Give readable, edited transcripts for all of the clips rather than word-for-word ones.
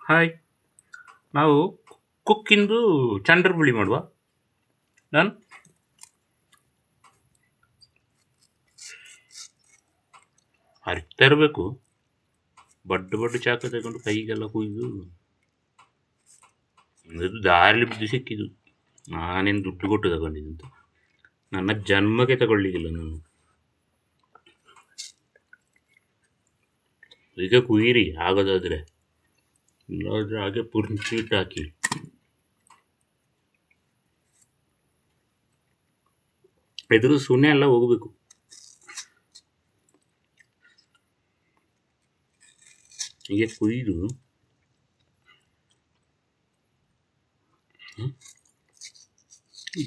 Hi, ನಾವು ಕುಕ್ಕಿಂದು ಚಂಡ್ರಬುಳಿ ಮಾಡುವ. ನಾನು ಅರಿತಾ ಇರಬೇಕು. ಬಡ್ಡು ಚಾಕು ತಗೊಂಡು ಕೈಗೆಲ್ಲ ಕುಯ್ದು ಅದು ದಾರಿಲಿ ಬಿದ್ದು ಸಿಕ್ಕಿದ್ದು. ನಾನೇನು ದುಡ್ಡು ಕೊಟ್ಟು ತಗೊಂಡಿದ್ದಂತ, ನನ್ನ ಜನ್ಮಕ್ಕೆ ತಗೊಳ್ಳಿಕ್ಕಿಲ್ಲ ನಾನು. ಈಗ ಕುಯ್ಯಿರಿ ಆಗೋದಾದ್ರೆ, ಇಲ್ಲಾದ್ರೆ ಹಾಗೆ ಪೂರ್ಣ ಚೀಟ್ ಹಾಕಿ. ಎದುರು ಸುಮ್ಮನೆ ಎಲ್ಲ ಹೋಗ್ಬೇಕು. ಹೀಗೆ ಕುಯ್ದು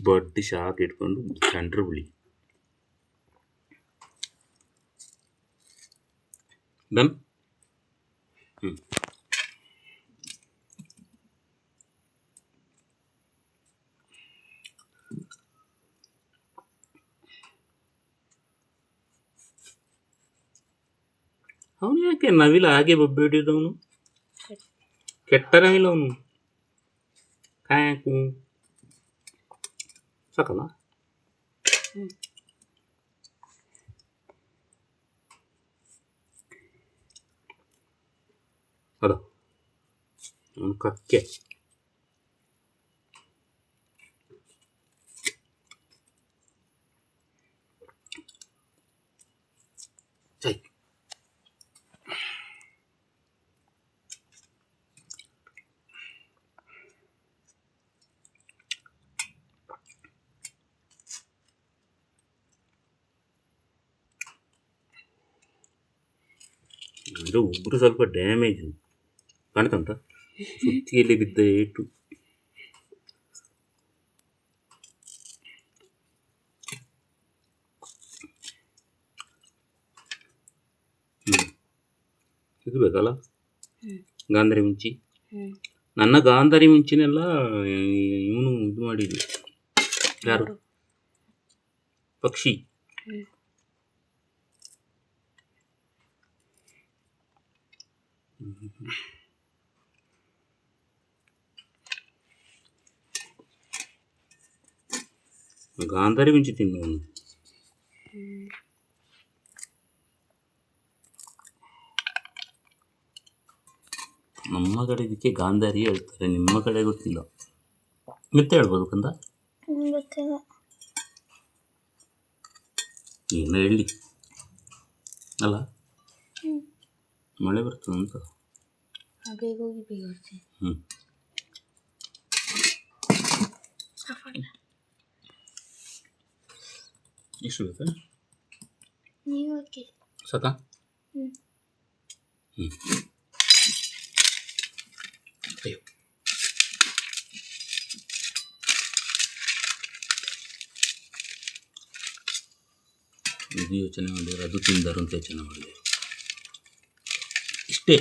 ಬಡ್ಡಿ ಶಾಕ್ ಇಟ್ಕೊಂಡು ಚಂಡ್ರಬುಳಿ ಡನ್. ಅವನು ಯಾಕೆ ನವಿಲ ಹಾಗೆ ಬೊಬ್ಬೆ ಹಿಡಿದವನು? ಕೆಟ್ಟ ನವಿಲ ಅವನು. ಕಾಯಕು ಸಾಕಲ್ಲ. ಅದ ಅವನು ಕಕ್ಕೆ. ಸೈ ಅಂದರೆ ಒಬ್ಬರು ಸ್ವಲ್ಪ ಡ್ಯಾಮೇಜ್ ಕಾಣ್ತಂತ, ಸುತ್ತಿಯಲ್ಲಿ ಬಿದ್ದ ಏಟು. ಇದು ಬೇಕಲ್ಲ ಗಾಂಧಾರಿ ಮಿಂಚಿ. ನನ್ನ ಗಾಂಧಾರಿ ಮಿಂಚಿನೆಲ್ಲ ಇವನು ಇದು ಮಾಡಿದ್ದು ಯಾರು? ಪಕ್ಷಿ. ಗಾಂಧಾರಿ ಮಿಂಚಿ ತಿನ್ನೋನು. ನಮ್ಮ ಕಡೆ ಇದಕ್ಕೆ ಗಾಂಧಾರಿ ಹೇಳ್ತಾರೆ, ನಿಮ್ಮ ಕಡೆ ಗೊತ್ತಿಲ್ಲ. ಮೆತ್ತೆ ಹೇಳ್ಬೋದು ಕಂದ? ಏನು ಹೇಳಿ ಅಲ್ಲ, ಮಳೆ ಬರ್ತದಂತ. ಎಷ್ಟು ಬೇಕಾ ಸಾಕಾ? ಅಯ್ಯೋ, ಇದು ಯೋಚನೆ ಮಾಡಿದ್ರೆ ಅದು ತಿಂದರು ಅಂತ ಯೋಚನೆ ಮಾಡಿದೆ. ಇಷ್ಟೇ.